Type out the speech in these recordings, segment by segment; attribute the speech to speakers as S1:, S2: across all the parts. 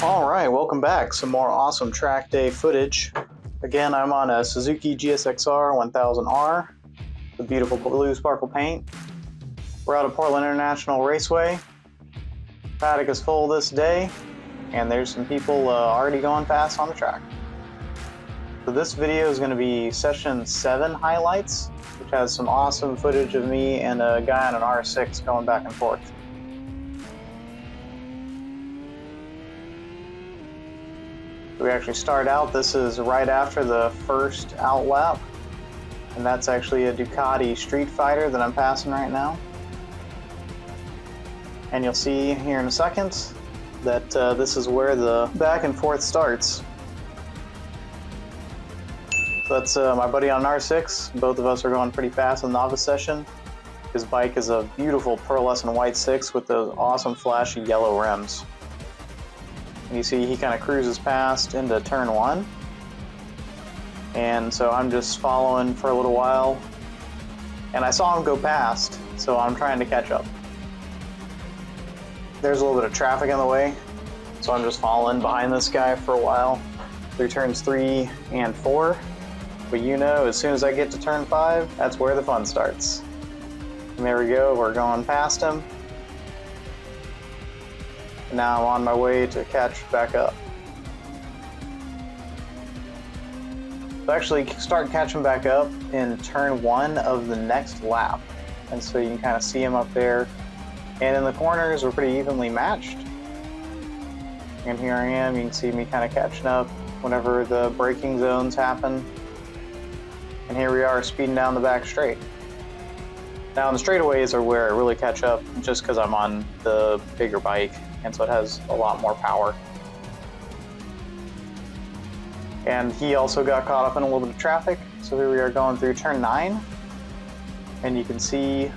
S1: Alright, welcome back. Some more awesome track day footage. Again, I'm on a Suzuki GSX-R 1000R, the beautiful blue sparkle paint. We're out of Portland International Raceway. Paddock is full this day, and there's some people already going fast on the track. So this video is going to be session 7 highlights, which has some awesome footage of me and a guy on an R6 going back and forth. We actually start out, this is right after the first out lap, and that's actually a Ducati Street Fighter that I'm passing right now. And you'll see here in a second that this is where the back and forth starts. So that's my buddy on an R6. Both of us are going pretty fast in the novice session. His bike is a beautiful pearlescent white 6 with those awesome flashy yellow rims. You see he kind of cruises past into turn 1, and so I'm just following for a little while, and I saw him go past, so I'm trying to catch up. There's a little bit of traffic in the way, so I'm just following behind this guy for a while through turns 3 and 4, but you know, as soon as I get to turn 5, that's where the fun starts. And there we go, we're going past him. Now I'm on my way to catch back up. So actually start catching back up in turn 1 of the next lap. And so you can kind of see him up there. And in the corners we're pretty evenly matched. And here I am, you can see me kind of catching up whenever the braking zones happen. And here we are speeding down the back straight. Now the straightaways are where I really catch up just because I'm on the bigger bike. And so it has a lot more power. And he also got caught up in a little bit of traffic, so here we are going through turn 9, and you can see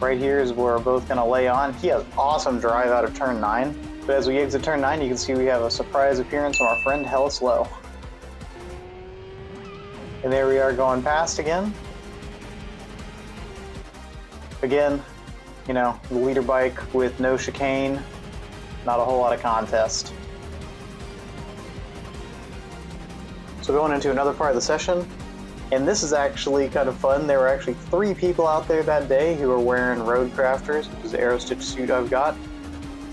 S1: right here is where we're both going to lay on. He has awesome drive out of turn 9, but as we exit turn 9 you can see we have a surprise appearance from our friend Hella Slow. And there we are going past again. Again, you know, the leader bike with no chicane, not a whole lot of contest. So going into another part of the session, and this is actually kind of fun. There were actually 3 people out there that day who were wearing Roadcrafters, which is the Aerostitch suit I've got.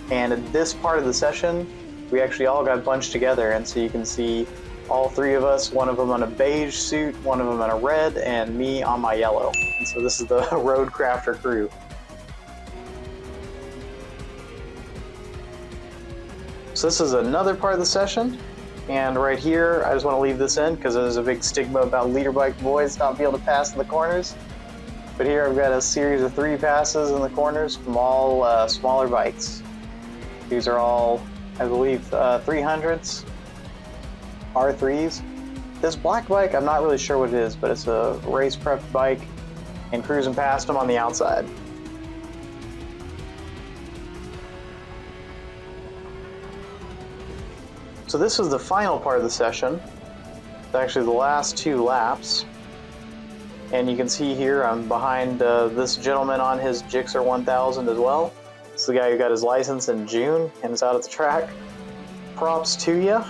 S1: And in this part of the session, we actually all got bunched together, and so you can see all 3 of us, one of them on a beige suit, one of them on a red, and me on my yellow. And so this is the Roadcrafter crew. So this is another part of the session, and right here I just want to leave this in because there's a big stigma about leader bike boys not being able to pass in the corners. But here I've got a series of 3 passes in the corners from all smaller bikes. These are all, I believe, 300s, R3s. This black bike, I'm not really sure what it is, but it's a race prep bike, and cruising past them on the outside. So this is the final part of the session. It's actually the last 2 laps. And you can see here I'm behind this gentleman on his Gixxer 1000 as well. This is the guy who got his license in June and is out at the track. Props to you,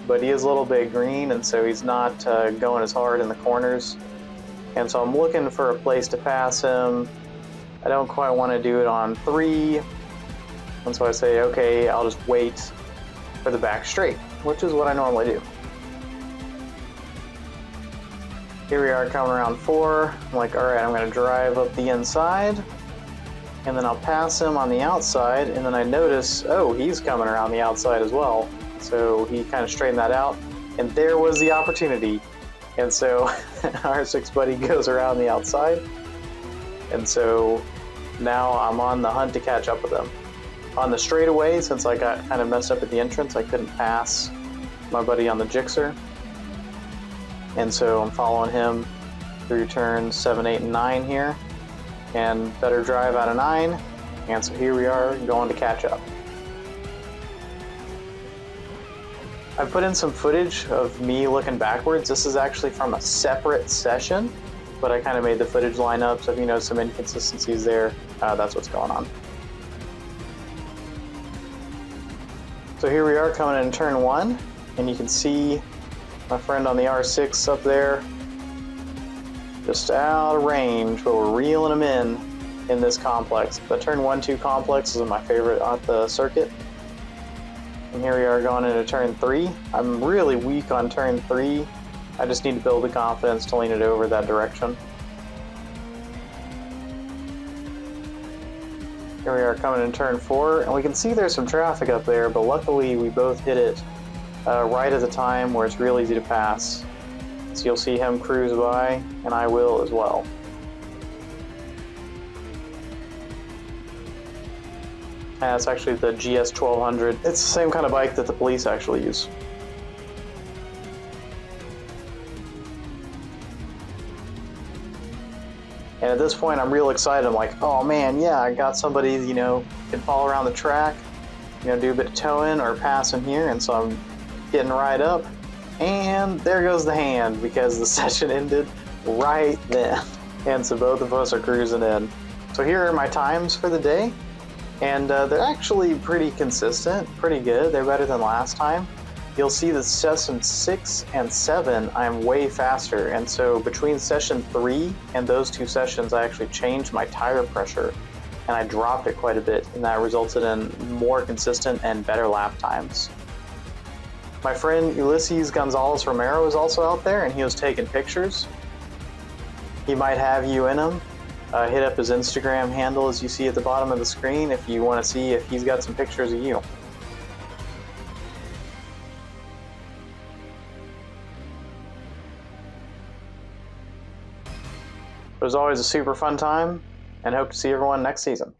S1: but he is a little bit green, and so he's not going as hard in the corners. And so I'm looking for a place to pass him. I don't quite want to do it on 3. And so I say, okay, I'll just wait for the back straight, which is what I normally do. Here we are coming around 4. I'm like, alright, I'm going to drive up the inside, and then I'll pass him on the outside, and then I notice, oh, he's coming around the outside as well. So he kind of straightened that out, and there was the opportunity. And so our 6 buddy goes around the outside, and so now I'm on the hunt to catch up with him. On the straightaway, since I got kind of messed up at the entrance, I couldn't pass my buddy on the Gixxer. And so I'm following him through turns 7, 8, and 9 here. And better drive out of 9. And so here we are going to catch up. I put in some footage of me looking backwards. This is actually from a separate session, but I kind of made the footage line up, so if you notice some inconsistencies there, that's what's going on. So here we are coming in turn 1, and you can see my friend on the R6 up there, just out of range, but we're reeling him in this complex. The turn 1-2 complex is my favorite on the circuit. And here we are going into turn 3. I'm really weak on turn 3. I just need to build the confidence to lean it over that direction. Here we are coming in turn 4, and we can see there's some traffic up there, but luckily we both hit it right at the time where it's real easy to pass. So you'll see him cruise by, and I will as well. And it's actually the GS 1200. It's the same kind of bike that the police actually use. And at this point, I'm real excited. I'm like, oh man, yeah, I got somebody, you know, can follow around the track, you know, do a bit of towing or passing here. And so I'm getting right up, and there goes the hand because the session ended right then. And so both of us are cruising in. So here are my times for the day, and they're actually pretty consistent, pretty good. They're better than last time. You'll see that session 6 and 7, I'm way faster. And so between session 3 and those 2 sessions, I actually changed my tire pressure and I dropped it quite a bit, and that resulted in more consistent and better lap times. My friend Ulysses Gonzalez Romero is also out there, and he was taking pictures. He might have you in him. Hit up his Instagram handle as you see at the bottom of the screen if you want to see if he's got some pictures of you. It was always a super fun time, and hope to see everyone next season.